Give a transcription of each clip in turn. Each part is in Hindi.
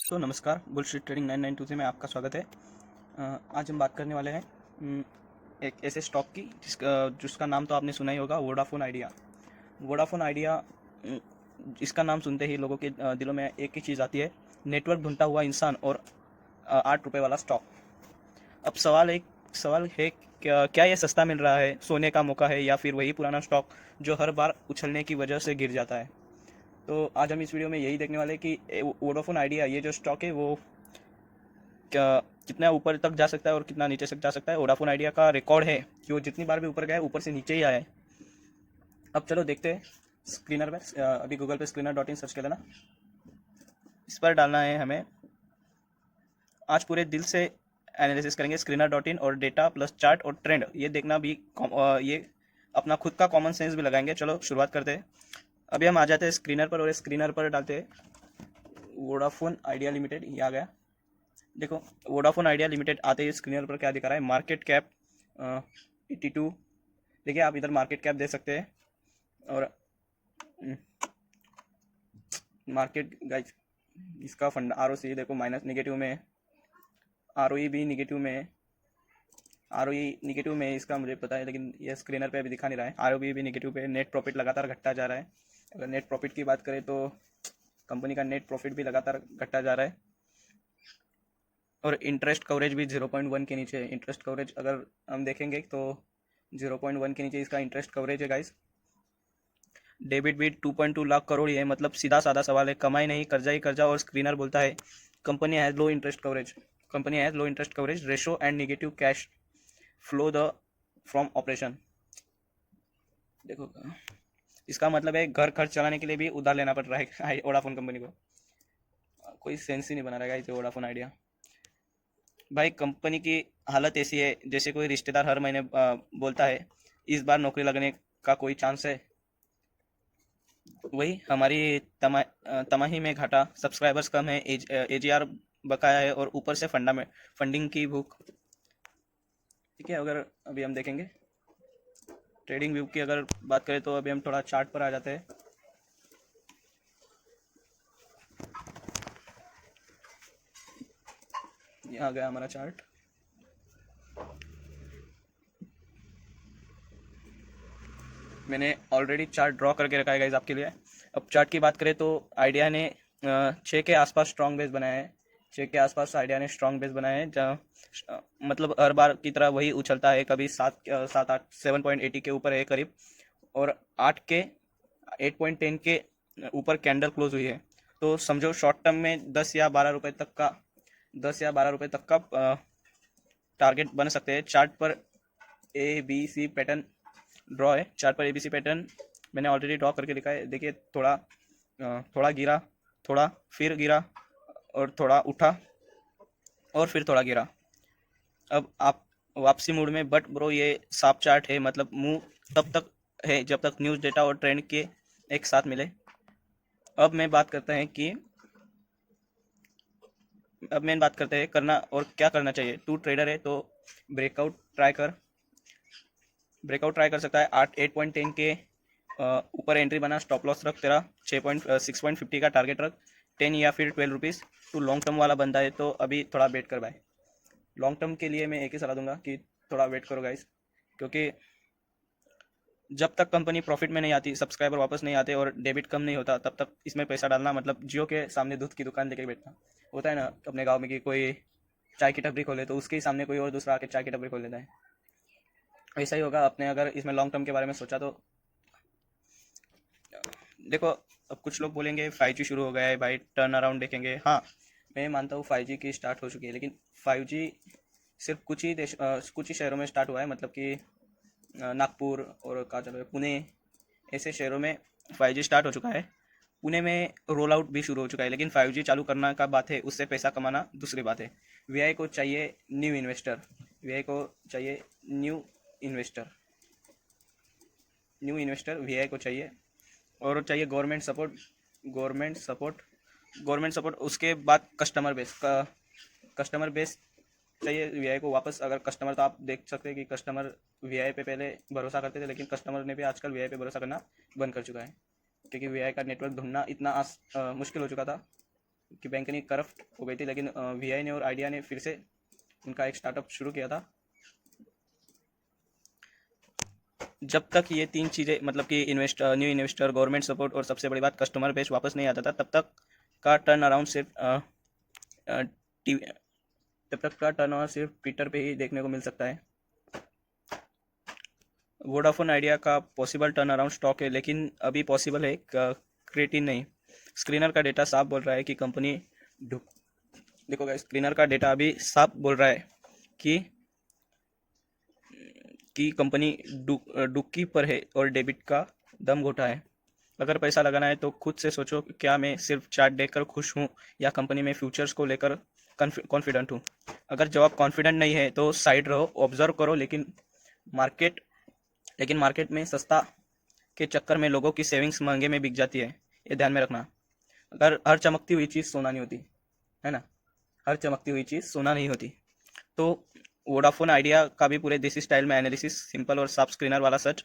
नमस्कार, बुल स्ट्रीट ट्रेडिंग 992 से में आपका स्वागत है। आज हम बात करने वाले हैं एक ऐसे स्टॉक की जिसका नाम तो आपने सुना ही होगा, वोडाफोन आइडिया। वोडाफोन आइडिया, इसका नाम सुनते ही लोगों के दिलों में एक ही चीज़ आती है, नेटवर्क ढूंढता हुआ इंसान और 8 रुपये वाला स्टॉक। अब सवाल है, क्या ये सस्ता मिल रहा है, सोने का मौका है, या फिर वही पुराना स्टॉक जो हर बार उछलने की वजह से गिर जाता है। तो आज हम इस वीडियो में यही देखने वाले हैं कि वोडाफोन आइडिया ये जो स्टॉक है वो क्या कितना ऊपर तक जा सकता है और कितना नीचे तक जा सकता है। वोडाफोन आइडिया का रिकॉर्ड है कि वो जितनी बार भी ऊपर गया है ऊपर से नीचे ही आया है। अब चलो देखते हैं। स्क्रीनर में अभी गूगल पे screener.in सर्च कर लेना। इस पर डालना है हमें। आज पूरे दिल से एनालिसिस करेंगे screener.in और डेटा प्लस चार्ट और ट्रेंड ये देखना भी ये अपना खुद का कॉमन सेंस भी लगाएंगे। चलो शुरुआत करते हैं। अभी हम आ जाते हैं स्क्रीनर पर और स्क्रीनर पर डालते हैं वोडाफोन आइडिया लिमिटेड। ये आ गया। देखो, वोडाफोन आइडिया लिमिटेड आते ही स्क्रीनर पर क्या दिखा रहा है, मार्केट कैप 82। देखिए, आप इधर मार्केट कैप दे सकते हैं और मार्केट गाइज इसका फंड ROC देखो माइनस नेगेटिव में है, ROE भी नेगेटिव में है। ROE नेगेटिव में है इसका मुझे पता है, लेकिन ये स्क्रीनर पे अभी दिखा नहीं रहा है। ROE भी नेगेटिव पे है। नेट प्रॉफिट लगातार घटता जा रहा है। अगर नेट प्रॉफिट की बात करें तो कंपनी का नेट प्रॉफिट भी लगातार घटता जा रहा है और इंटरेस्ट कवरेज भी 0.1 के नीचे है। इंटरेस्ट कवरेज अगर हम देखेंगे तो 0.1 के नीचे इसका इंटरेस्ट कवरेज है गाइस। डेबिट भी 2.2 लाख करोड़ ही है। मतलब सीधा साधा सवाल है, कमाई नहीं कर्जा ही कर्जा। और स्क्रीनर बोलता है company has low interest coverage, company has low interest coverage ratio and negative cash flow the from operation. देखो, इसका मतलब है घर खर्च चलाने के लिए भी उधार लेना पड़ रहा है वोडाफोन कंपनी को। कोई सेंस ही नहीं बना रहा है वोडाफोन आइडिया। भाई, कंपनी की हालत ऐसी है जैसे कोई रिश्तेदार हर महीने बोलता है इस बार नौकरी लगने का कोई चांस है। वही हमारी तमाही में घाटा, सब्सक्राइबर्स कम है, AGR बकाया है और ऊपर से फंडिंग की भूख। ठीक है, अगर अभी हम देखेंगे ट्रेडिंग व्यू की अगर बात करें तो अभी हम थोड़ा चार्ट पर आ जाते हैं। यहाँ आ गया हमारा चार्ट। मैंने ऑलरेडी चार्ट ड्रॉ करके रखा है गाइस आपके लिए। अब चार्ट की बात करें तो आइडिया ने 6 के आसपास स्ट्रॉन्ग बेस बनाया है। 6 के आसपास आइडिया ने स्ट्रॉन्ग बेस बनाया है, जहाँ मतलब हर बार की तरह वही उछलता है। कभी 7 8 7.80 के ऊपर है करीब, और 8.10 के ऊपर कैंडल क्लोज हुई है। तो समझो शॉर्ट टर्म में 10 या 12 रुपये तक का टारगेट बन सकते हैं। चार्ट पर ABC पैटर्न ड्रॉ है। चार्ट पर ABC पैटर्न मैंने ऑलरेडी ड्रॉ करके दिखा है। देखिए, थोड़ा गिरा, थोड़ा फिर गिरा और थोड़ा उठा और फिर थोड़ा गिरा। अब आप वापसी मूड में, बट ब्रो ये साफ चार्ट है। मतलब मूव तब तक है जब तक न्यूज़ डेटा और ट्रेंड के एक साथ मिले। अब मैं बात करते हैं कि करना और क्या करना चाहिए। तू ट्रेडर है तो ब्रेकआउट ट्राई कर सकता है। 8.10 के ऊपर एंट्री बना, स्टॉप लॉस रख तेरा 6.50 का टारगेट रख, 10 या फिर 12 रुपीज़। तू लॉन्ग टर्म वाला बंदा है तो अभी थोड़ा वेट कर भाई। लॉन्ग टर्म के लिए मैं एक ही सलाह दूंगा कि थोड़ा वेट करो गाइस, क्योंकि जब तक कंपनी प्रॉफिट में नहीं आती, सब्सक्राइबर वापस नहीं आते और डेबिट कम नहीं होता, तब तक इसमें पैसा डालना मतलब जियो के सामने दूध की दुकान लेके बैठना होता है ना अपने गांव में, कि कोई चाय की टपरी खोले तो उसके सामने कोई और दूसरा आके चाय की टपरी खोल लेता है। ऐसा ही होगा अपने अगर इसमें लॉन्ग टर्म के बारे में सोचा तो। देखो, अब कुछ लोग बोलेंगे 5G शुरू हो गया है भाई, टर्न अराउंड देखेंगे। हाँ, मैं मानता हूँ 5G की स्टार्ट हो चुकी है, लेकिन 5G सिर्फ कुछ ही शहरों में स्टार्ट हुआ है। मतलब कि नागपुर और कहाँ चलो पुणे, ऐसे शहरों में 5G स्टार्ट हो चुका है। पुणे में रोल आउट भी शुरू हो चुका है, लेकिन 5G चालू करना का बात है, उससे पैसा कमाना दूसरी बात है। वीआई को चाहिए न्यू इन्वेस्टर, वीआई को चाहिए न्यू इन्वेस्टर वीआई को चाहिए। और चाहिए गवर्नमेंट सपोर्ट। उसके बाद कस्टमर बेस चाहिए वीआई को वापस। अगर कस्टमर, तो आप देख सकते हैं कि कस्टमर वीआई पे पहले भरोसा करते थे, लेकिन कस्टमर ने भी आजकल वीआई पे भरोसा करना बंद कर चुका है, क्योंकि वीआई का नेटवर्क ढूंढना इतना मुश्किल हो चुका था। कि बैंक ने करप्ट हो गई थी, लेकिन वीआई ने और आइडिया ने फिर से उनका एक स्टार्टअप शुरू किया था। जब तक ये तीन चीज़ें मतलब कि न्यू इन्वेस्टर, गवर्नमेंट सपोर्ट और सबसे बड़ी बात कस्टमर बेस वापस नहीं आता था, तब तक का टर्न अराउंड सिर्फ ट्विटर पे ही देखने को मिल सकता है। वोडाफोन आइडिया का पॉसिबल टर्न अराउंड स्टॉक है, लेकिन अभी पॉसिबल है, क्रिएटिव नहीं। स्क्रीनर का डेटा साफ बोल रहा है कि कंपनी देखो गाइस, स्क्रीनर का डेटा अभी साफ बोल रहा है कि कंपनी डुक्की पर है और डेबिट का दम घोटा है। अगर पैसा लगाना है तो खुद से सोचो, क्या मैं सिर्फ चार्ट देखकर खुश हूँ या कंपनी में फ्यूचर्स को लेकर कॉन्फिडेंट हूँ। अगर जवाब कॉन्फिडेंट नहीं है तो साइड रहो, ऑब्जर्व करो, लेकिन मार्केट में सस्ता के चक्कर में लोगों की सेविंग्स महंगे में बिक जाती है, ये ध्यान में रखना। अगर हर चमकती हुई चीज़ सोना नहीं होती है ना, हर चमकती हुई चीज़ सोना नहीं होती। तो वोडाफोन आइडिया का भी पूरे देसी स्टाइल में एनालिसिस, सिंपल और साफ स्क्रीनर वाला सच।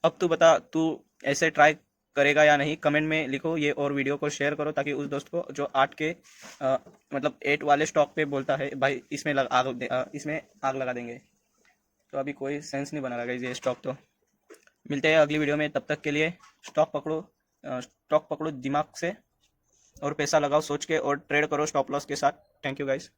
अब तू बता, तू ऐसे ट्राई करेगा या नहीं? कमेंट में लिखो ये, और वीडियो को शेयर करो ताकि उस दोस्त को जो 8 वाले स्टॉक पे बोलता है भाई इसमें आग लगा देंगे, तो अभी कोई सेंस नहीं बना रहा ये स्टॉक। तो मिलते हैं अगली वीडियो में, तब तक के लिए स्टॉक पकड़ो दिमाग से और पैसा लगाओ सोच के और ट्रेड करो स्टॉप लॉस के साथ। Thank you guys.